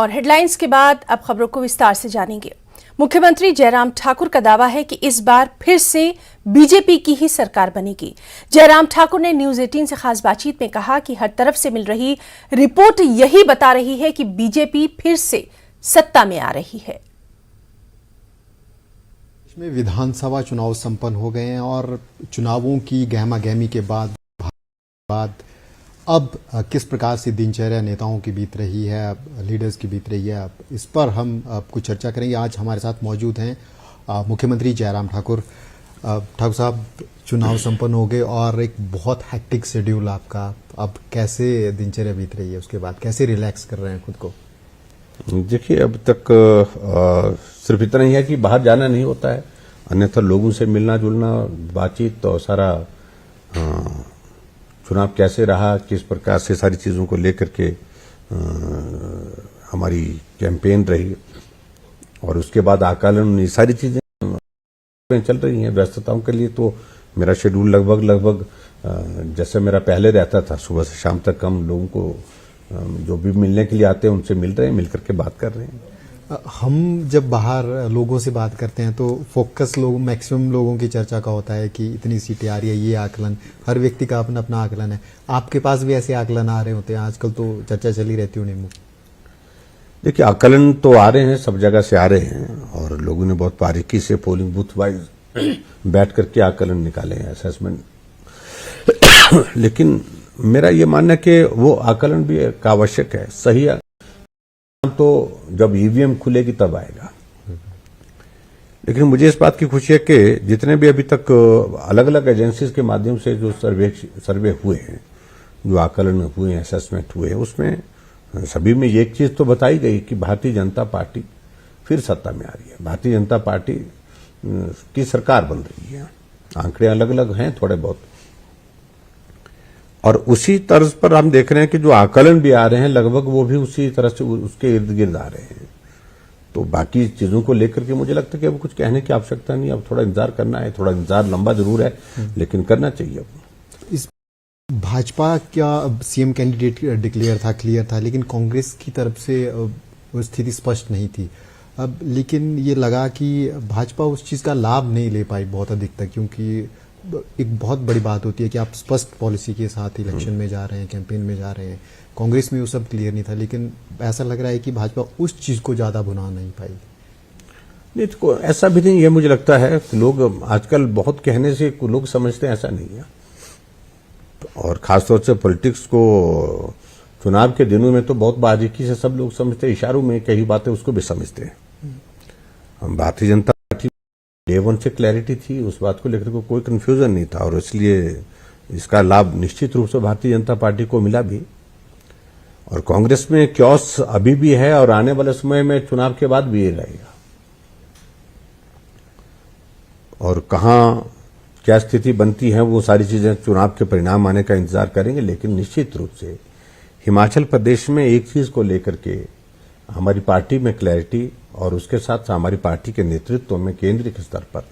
और हेडलाइंस के बाद अब खबरों को विस्तार से जानेंगे। मुख्यमंत्री जयराम ठाकुर का दावा है कि इस बार फिर से बीजेपी की ही सरकार बनेगी। जयराम ठाकुर ने न्यूज 18 से खास बातचीत में कहा कि हर तरफ से मिल रही रिपोर्ट यही बता रही है कि बीजेपी फिर से सत्ता में आ रही है। इसमें विधानसभा चुनाव संपन्न हो गए हैं और चुनावों की गहमा गहमी के बाद अब किस प्रकार से दिनचर्या नेताओं की बीत रही है, लीडर्स की बीत रही है, इस पर हम कुछ चर्चा करेंगे। आज हमारे साथ मौजूद हैं मुख्यमंत्री जयराम ठाकुर। ठाकुर साहब, चुनाव संपन्न हो गए और एक बहुत हैक्टिक शेड्यूल आपका, अब कैसे दिनचर्या बीत रही है, उसके बाद कैसे रिलैक्स कर रहे हैं खुद को? देखिए, अब तक सिर्फ इतना ही है कि बाहर जाना नहीं होता है, अन्यथा लोगों से मिलना जुलना, बातचीत तो सारा चुनाव कैसे रहा, किस प्रकार से सारी चीजों को लेकर के हमारी कैंपेन रही और उसके बाद आकलन, ये सारी चीजें चल रही हैं। व्यस्तताओं के लिए तो मेरा शेड्यूल लगभग जैसे मेरा पहले रहता था, सुबह से शाम तक हम लोगों को जो भी मिलने के लिए आते हैं उनसे मिल रहे हैं, मिलकर के बात कर रहे हैं। हम जब बाहर लोगों से बात करते हैं तो फोकस मैक्सिमम लोगों की चर्चा का होता है कि इतनी सीटें आ रही है, ये आकलन, हर व्यक्ति का अपना अपना आकलन है। आपके पास भी ऐसे आकलन आ रहे होते हैं आजकल, तो चर्चा चली रहती होनी। देखिए, आकलन तो आ रहे हैं, सब जगह से आ रहे हैं और लोगों ने बहुत बारीकी से पोलिंग बूथ वाइज बैठ करके आकलन निकाले हैं, असेसमेंट। लेकिन मेरा ये मानना है कि वो आकलन भी एक आवश्यक है, सही है तो जब ईवीएम खुलेगी तब आएगा। लेकिन मुझे इस बात की खुशी है कि जितने भी अभी तक अलग अलग एजेंसीज के माध्यम से जो सर्वे हुए हैं, जो आकलन हुए हैं, असेसमेंट हुए हैं, उसमें सभी में एक चीज तो बताई गई कि भारतीय जनता पार्टी फिर सत्ता में आ रही है, भारतीय जनता पार्टी की सरकार बन रही है। आंकड़े अलग अलग हैं थोड़े बहुत, और उसी तर्ज पर हम देख रहे हैं कि जो आकलन भी आ रहे हैं लगभग वो भी उसी तरह से उसके इर्द गिर्द आ रहे हैं। तो बाकी चीजों को लेकर के मुझे लगता है कि अब कुछ कहने की आवश्यकता नहीं, अब थोड़ा इंतजार करना है। थोड़ा इंतजार लंबा जरूर है लेकिन करना चाहिए। अब इस भाजपा क्या सीएम कैंडिडेट डिक्लेयर था, क्लियर था, लेकिन कांग्रेस की तरफ से वो स्थिति स्पष्ट नहीं थी। अब लेकिन ये लगा कि भाजपा उस चीज का लाभ नहीं ले पाई बहुत अधिक तक, क्योंकि एक बहुत बड़ी बात होती है कि आप स्पष्ट पॉलिसी के साथ इलेक्शन में जा रहे हैं, कैंपेन में जा रहे हैं। कांग्रेस में वो सब क्लियर नहीं था, लेकिन ऐसा लग रहा है कि भाजपा उस चीज को ज्यादा भुना नहीं पाई। नहीं, तो ऐसा भी नहीं है। मुझे लगता है कि लोग आजकल बहुत कहने से लोग समझते हैं, ऐसा नहीं है। और खासतौर से पॉलिटिक्स को चुनाव के दिनों में तो बहुत बारीकी से सब लोग समझते हैं, इशारों में कई बातें उसको भी समझते हैं। हम Bharatiya Janata party day one से क्लैरिटी थी, उस बात को लेकर कोई कंफ्यूजन नहीं था और इसलिए इसका लाभ निश्चित रूप से भारतीय जनता पार्टी को मिला भी। और कांग्रेस में क्योस अभी भी है और आने वाले समय में चुनाव के बाद भी ये रहेगा। और कहां क्या स्थिति बनती है वो सारी चीजें चुनाव के परिणाम आने का इंतजार करेंगे। लेकिन निश्चित रूप से हिमाचल प्रदेश में एक चीज को लेकर के हमारी पार्टी में क्लैरिटी और उसके साथ हमारी पार्टी के नेतृत्व में केंद्रीय के स्तर पर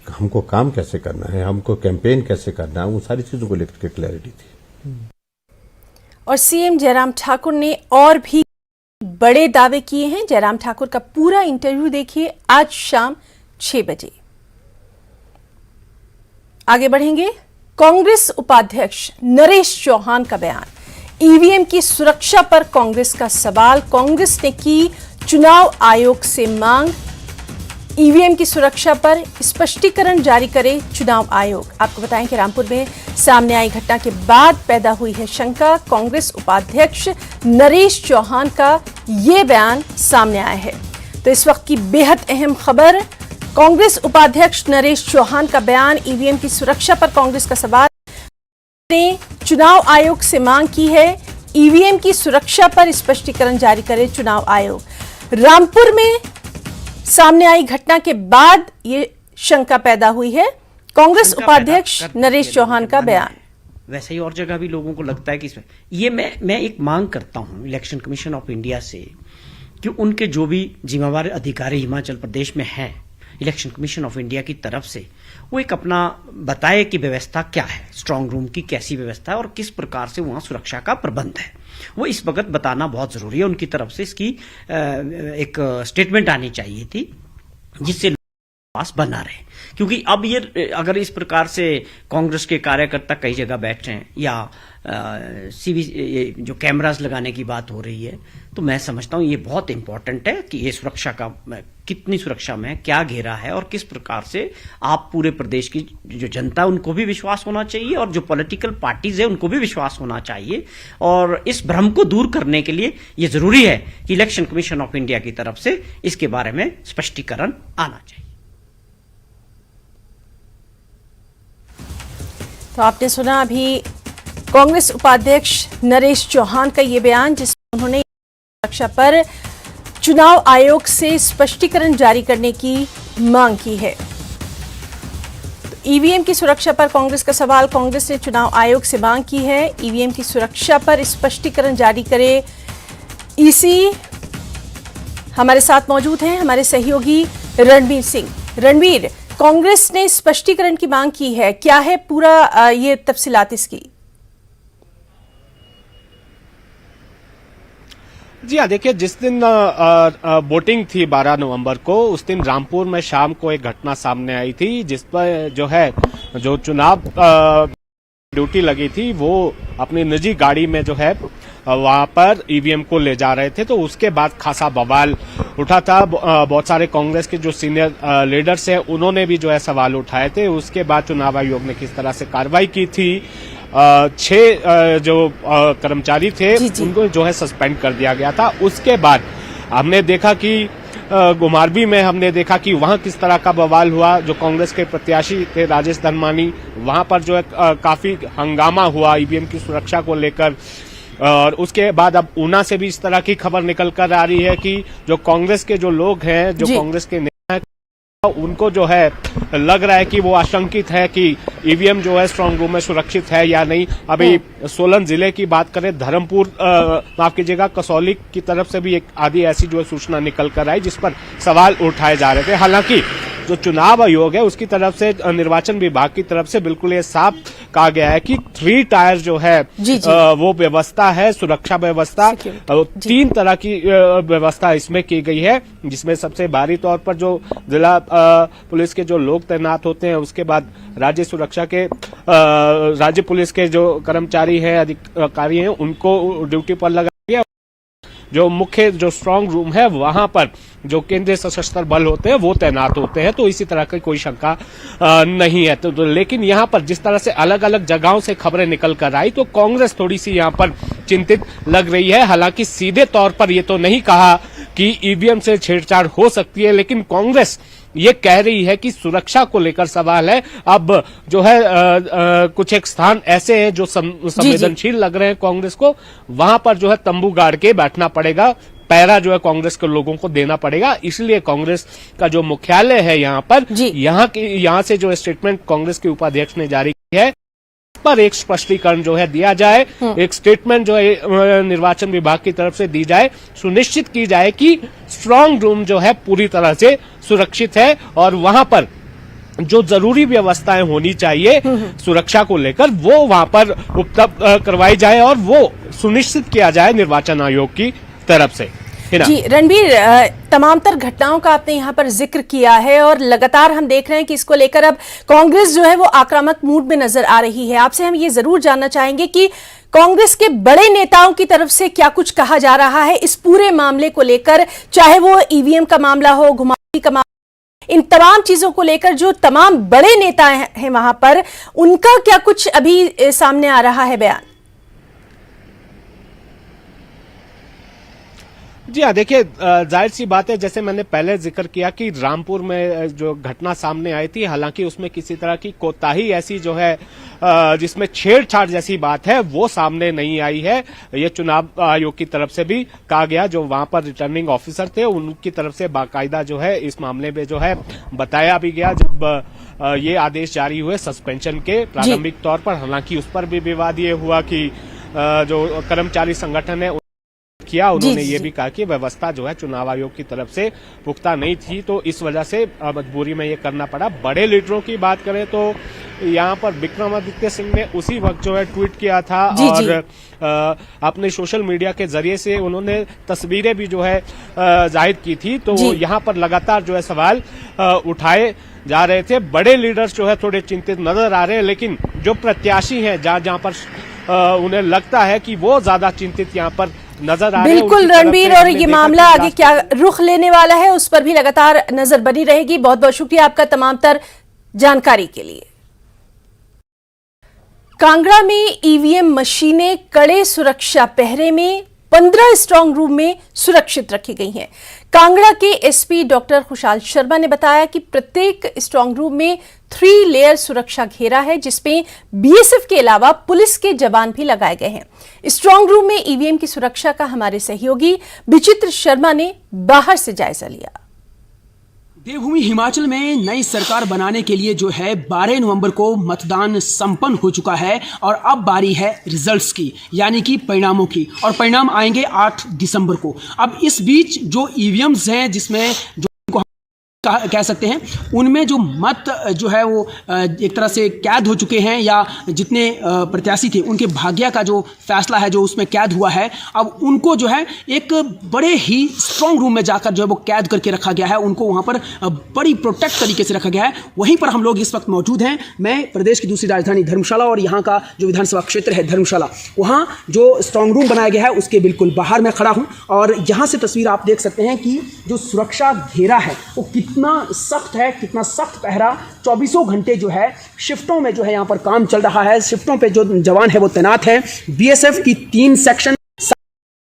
हमको काम कैसे करना है, हमको कैंपेन कैसे करना है, वो सारी चीजों को लेकर के क्लैरिटी थी। और सीएम जयराम ठाकुर ने और भी बड़े दावे किए हैं। जयराम ठाकुर का पूरा इंटरव्यू देखिए आज शाम 6 बजे। आगे बढ़ेंगे। कांग्रेस उपाध्यक्ष नरेश चौहान का बयान, ईवीएम की सुरक्षा पर कांग्रेस का सवाल। कांग्रेस ने की चुनाव आयोग से मांग, ईवीएम की सुरक्षा पर स्पष्टीकरण जारी करे चुनाव आयोग। आपको बताएं कि रामपुर में सामने आई घटना के बाद पैदा हुई है शंका। कांग्रेस उपाध्यक्ष नरेश चौहान का ये बयान सामने आया है। तो इस वक्त की बेहद अहम खबर, कांग्रेस उपाध्यक्ष नरेश चौहान का बयान, ईवीएम की सुरक्षा पर कांग्रेस का सवाल। ने चुनाव आयोग से मांग की है, ईवीएम की सुरक्षा पर स्पष्टीकरण जारी करे चुनाव आयोग। रामपुर में सामने आई घटना के बाद ये शंका पैदा हुई है। कांग्रेस उपाध्यक्ष नरेश चौहान का बयान। वैसे ही और जगह भी लोगों को लगता है कि इसमें ये मैं एक मांग करता हूं इलेक्शन कमीशन ऑफ इंडिया से कि उनके जो भी जिम्मेवार अधिकारी हिमाचल प्रदेश में हैं, इलेक्शन कमीशन ऑफ इंडिया की तरफ से वो एक अपना बताए कि व्यवस्था क्या है, स्ट्रांग रूम की कैसी व्यवस्था है और किस प्रकार से वहां सुरक्षा का प्रबंध है। वो इस वक्त बताना बहुत जरूरी है। उनकी तरफ से इसकी एक स्टेटमेंट आनी चाहिए थी जिससे पास बना रहे, क्योंकि अब ये अगर इस प्रकार से कांग्रेस के कार्यकर्ता कई जगह बैठे हैं या सीवी जो कैमरास लगाने की बात हो रही है, तो मैं समझता हूं ये बहुत इंपॉर्टेंट है कि ये सुरक्षा का कितनी सुरक्षा में क्या घेरा है और किस प्रकार से आप पूरे प्रदेश की जो जनता है उनको भी विश्वास होना चाहिए और जो पॉलिटिकल पार्टीज है उनको भी विश्वास होना चाहिए। और इस भ्रम को दूर करने के लिए ये जरूरी है कि इलेक्शन कमीशन ऑफ इंडिया की तरफ से इसके बारे में स्पष्टीकरण आना चाहिए। तो आपने सुना अभी कांग्रेस उपाध्यक्ष नरेश चौहान का ये बयान, जिसमें उन्होंने सुरक्षा पर चुनाव आयोग से स्पष्टीकरण जारी करने की मांग की है। तो ईवीएम की सुरक्षा पर कांग्रेस का सवाल, कांग्रेस ने चुनाव आयोग से मांग की है ईवीएम की सुरक्षा पर स्पष्टीकरण जारी करे। ईसी हमारे साथ मौजूद हैं हमारे सहयोगी रणवीर सिंह। रणवीर, कांग्रेस ने स्पष्टीकरण की मांग की है, क्या है पूरा ये तफसीलात इसकी? जी हाँ, देखिए, जिस दिन वोटिंग थी 12 नवंबर को, उस दिन रामपुर में शाम को एक घटना सामने आई थी जिस पर जो चुनाव ड्यूटी लगी थी वो अपनी निजी गाड़ी में वहां पर ईवीएम को ले जा रहे थे। तो उसके बाद खासा बवाल उठा था। बहुत सारे कांग्रेस के जो सीनियर लीडर्स हैं उन्होंने भी सवाल उठाए थे। उसके बाद चुनाव आयोग ने किस तरह से कार्रवाई की थी, 6 जो कर्मचारी थे उनको सस्पेंड कर दिया गया था। उसके बाद हमने देखा कि गुमारवी में हमने देखा कि वहां किस तरह का बवाल हुआ। जो कांग्रेस के प्रत्याशी थे राजेश धर्मानी, वहां पर काफी हंगामा हुआ ईवीएम की सुरक्षा को लेकर। और उसके बाद अब ऊना से भी इस तरह की खबर निकल कर आ रही है कि जो कांग्रेस के जो लोग हैं, जो कांग्रेस के नेता हैं, उनको लग रहा है कि वो आशंकित है कि ईवीएम स्ट्रांग रूम में सुरक्षित है या नहीं। अभी सोलन जिले की बात करें, धर्मपुर माफ कीजिएगा कसौली की तरफ से भी एक आधी ऐसी सूचना निकल कर आई जिस पर सवाल उठाए जा रहे थे। हालांकि जो चुनाव आयोग है उसकी तरफ से, निर्वाचन विभाग की तरफ से बिल्कुल ये साफ कहा गया है कि 3 टायर वो व्यवस्था है, सुरक्षा व्यवस्था। 3 तरह की व्यवस्था इसमें की गई है, जिसमें सबसे भारी तौर पर जो जिला पुलिस के जो लोग तैनात होते हैं, उसके बाद राज्य सुरक्षा के राज्य पुलिस के जो कर्मचारी हैं, अधिकारी हैं, उनको ड्यूटी पर लगा दिया। जो मुख्य जो स्ट्रांग रूम है वहां पर जो केंद्रीय सशस्त्र बल होते हैं वो तैनात होते हैं। तो इसी तरह की कोई शंका नहीं है। तो लेकिन यहाँ पर जिस तरह से अलग अलग जगहों से खबरें निकल कर आई, तो कांग्रेस थोड़ी सी यहाँ पर चिंतित लग रही है। हालांकि सीधे तौर पर ये तो नहीं कहा कि ईवीएम से छेड़छाड़ हो सकती है, लेकिन कांग्रेस ये कह रही है कि सुरक्षा को लेकर सवाल है। अब कुछ एक स्थान ऐसे हैं जो संवेदनशील लग रहे हैं कांग्रेस को, वहां पर तंबू गाड़ के बैठना पड़ेगा, पैरा कांग्रेस के लोगों को देना पड़ेगा। इसलिए कांग्रेस का जो मुख्यालय है यहाँ पर, यहाँ से जो स्टेटमेंट कांग्रेस के उपाध्यक्ष ने जारी की है पर एक स्पष्टीकरण दिया जाए, एक स्टेटमेंट निर्वाचन विभाग की तरफ से दी जाए, सुनिश्चित की जाए कि स्ट्रांग रूम पूरी तरह से सुरक्षित है और वहां पर जो जरूरी व्यवस्थाएं होनी चाहिए सुरक्षा को लेकर वो वहां पर उपलब्ध करवाई जाए और वो सुनिश्चित किया जाए निर्वाचन आयोग की तरफ से। जी रणवीर, तमाम तर घटनाओं का आपने यहाँ पर जिक्र किया है और लगातार हम देख रहे हैं कि इसको लेकर अब कांग्रेस वो आक्रामक मूड में नजर आ रही है। आपसे हम ये जरूर जानना चाहेंगे कि कांग्रेस के बड़े नेताओं की तरफ से क्या कुछ कहा जा रहा है इस पूरे मामले को लेकर, चाहे वो ईवीएम का मामला हो, घुमावदारी का मामला, इन तमाम चीजों को लेकर जो तमाम बड़े नेता हैं वहां पर, उनका क्या कुछ अभी सामने आ रहा है बयान? जी हाँ, देखिए, जाहिर सी बात है, जैसे मैंने पहले जिक्र किया कि रामपुर में जो घटना सामने आई थी, हालांकि उसमें किसी तरह की कोताही ऐसी जिसमें छेड़छाड़ जैसी बात है वो सामने नहीं आई है। ये चुनाव आयोग की तरफ से भी कहा गया, जो वहां पर रिटर्निंग ऑफिसर थे उनकी तरफ से बाकायदा इस मामले में बताया भी गया जब ये आदेश जारी हुए सस्पेंशन के प्रारंभिक तौर पर। हालांकि उस पर भी विवाद ये हुआ कि जो कर्मचारी संगठन है किया, उन्होंने ये भी कहा कि व्यवस्था चुनाव आयोग की तरफ से पुख्ता नहीं थी, तो इस वजह से मजबूरी में ये करना पड़ा। बड़े लीडरों की बात करें तो यहाँ पर विक्रमादित्य सिंह ने उसी वक्त जो है ट्वीट किया था जी, और जी। अपने सोशल मीडिया के जरिए से उन्होंने तस्वीरें भी जो है जाहिर की थी। तो जी। यहाँ पर लगातार जो है सवाल उठाए जा रहे थे। बड़े लीडर्स जो है थोड़े चिंतित नजर आ रहे हैं, लेकिन जो प्रत्याशी हैं जहां पर उन्हें लगता है कि वो ज्यादा चिंतित यहाँ पर नजर आ रहे हैं। बिल्कुल उनकी तरफ रणबीर, से और हमने ये देखा मामला कि आगे क्या रुख लेने वाला है उस पर भी लगातार नजर बनी रहेगी। बहुत बहुत शुक्रिया आपका तमाम तर जानकारी के लिए। कांगड़ा में ईवीएम मशीनें कड़े सुरक्षा पहरे में 15 स्ट्रांग रूम में सुरक्षित रखी गई हैं। कांगड़ा के एसपी डॉक्टर खुशहाल शर्मा ने बताया कि प्रत्येक स्ट्रांग रूम में 3 लेयर सुरक्षा घेरा है, जिसमें बीएसएफ के अलावा पुलिस के जवान भी लगाए गए हैं। स्ट्रांग रूम में ईवीएम की सुरक्षा का हमारे सहयोगी विचित्र शर्मा ने बाहर से जायजा लिया। देवभूमि हिमाचल में नई सरकार बनाने के लिए जो है 12 नवंबर को मतदान संपन्न हो चुका है और अब बारी है रिजल्ट्स की, यानी कि परिणामों की, और परिणाम आएंगे 8 दिसंबर को। अब इस बीच जो ईवीएम्स हैं, जिसमें जो कह सकते हैं, उनमें जो मत जो है वो एक तरह से कैद हो चुके हैं, या जितने प्रत्याशी थे उनके भाग्य का जो फैसला है जो उसमें कैद हुआ है, अब उनको जो है एक बड़े ही स्ट्रांग रूम में जाकर जो है वो कैद करके रखा गया है। उनको वहां पर बड़ी प्रोटेक्ट तरीके से रखा गया है। वहीं पर हम लोग इस वक्त मौजूद हैं। मैं प्रदेश की दूसरी राजधानी धर्मशाला और यहाँ का जो विधानसभा क्षेत्र है धर्मशाला, वहाँ जो स्ट्रांग रूम बनाया गया है उसके बिल्कुल बाहर मैं खड़ा हूँ, और यहाँ से तस्वीर आप देख सकते हैं कि जो सुरक्षा घेरा है वो कितना सख्त है, कितना सख्त पहरा। 24 घंटे जो है शिफ्टों में जो है यहाँ पर काम चल रहा है। शिफ्टों पे जो जवान है वो तैनात है। बीएसएफ की 3 सेक्शन,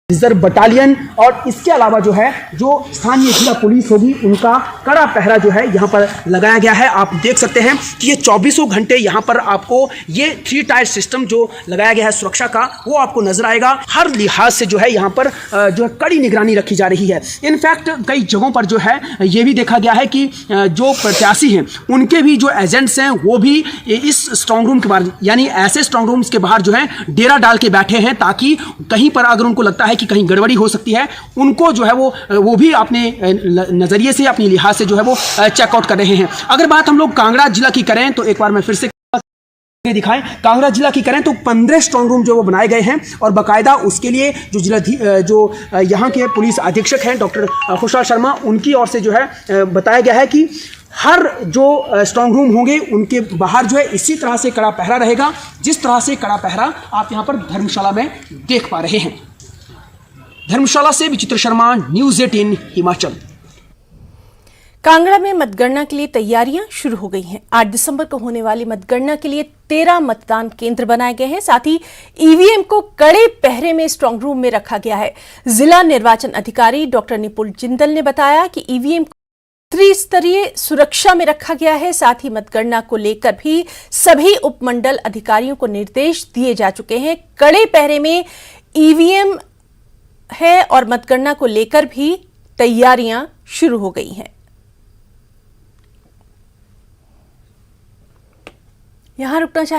रिजर्व बटालियन, और इसके अलावा जो है जो स्थानीय जिला पुलिस होगी उनका कड़ा पहरा जो है यहाँ पर लगाया गया है। आप देख सकते हैं कि ये 24 घंटे यहाँ पर आपको ये 3 टायर सिस्टम जो लगाया गया है सुरक्षा का, वो आपको नजर आएगा। हर लिहाज से जो है यहाँ पर जो है कड़ी निगरानी रखी जा रही है। इनफैक्ट कई जगहों पर जो है ये भी देखा गया है कि जो प्रत्याशी हैं उनके भी जो एजेंट्स हैं वो भी इस स्ट्रांग रूम के बाहर, यानी ऐसे स्ट्रांग रूम्स के बाहर जो है डेरा डाल के बैठे हैं, ताकि कहीं पर अगर उनको लगता है कि कहीं गड़बड़ी हो सकती है, उनको जो है वो भी अपने नजरिए से, अपनी लिहाज से जो है वो चेकआउट कर रहे हैं। अगर बात हम लोग कांगड़ा जिला की करें तो एक बार मैं फिर से दिखाएं, कांगड़ा जिला की करें तो 15 स्ट्रांग रूम जो वो बनाए गए हैं, और बाकायदा उसके लिए जो यहाँ के पुलिस अधीक्षक हैं डॉक्टर खुशहाल शर्मा, उनकी ओर से जो है बताया गया है कि हर जो स्ट्रांग रूम होंगे उनके बाहर जो है इसी तरह से कड़ा पहरा रहेगा, जिस तरह से कड़ा पहरा आप यहाँ पर धर्मशाला में देख पा रहे हैं। धर्मशाला से विचित्र शर्मा, न्यूज़ 18 हिमाचल। कांगड़ा में मतगणना के लिए तैयारियां शुरू हो गई हैं। 8 दिसंबर को होने वाली मतगणना के लिए 13 मतदान केंद्र बनाए गए हैं। साथ ही ईवीएम को कड़े पहरे में स्ट्रांग रूम में रखा गया है। जिला निर्वाचन अधिकारी डॉक्टर निपुल जिंदल ने बताया कि ईवीएम को त्रिस्तरीय सुरक्षा में रखा गया है। साथ ही मतगणना को लेकर भी सभी उपमंडल अधिकारियों को निर्देश दिए जा चुके हैं। कड़े पहरे में ईवीएम है और मतगणना को लेकर भी तैयारियां शुरू हो गई हैं। यहां रुकना चाहिए।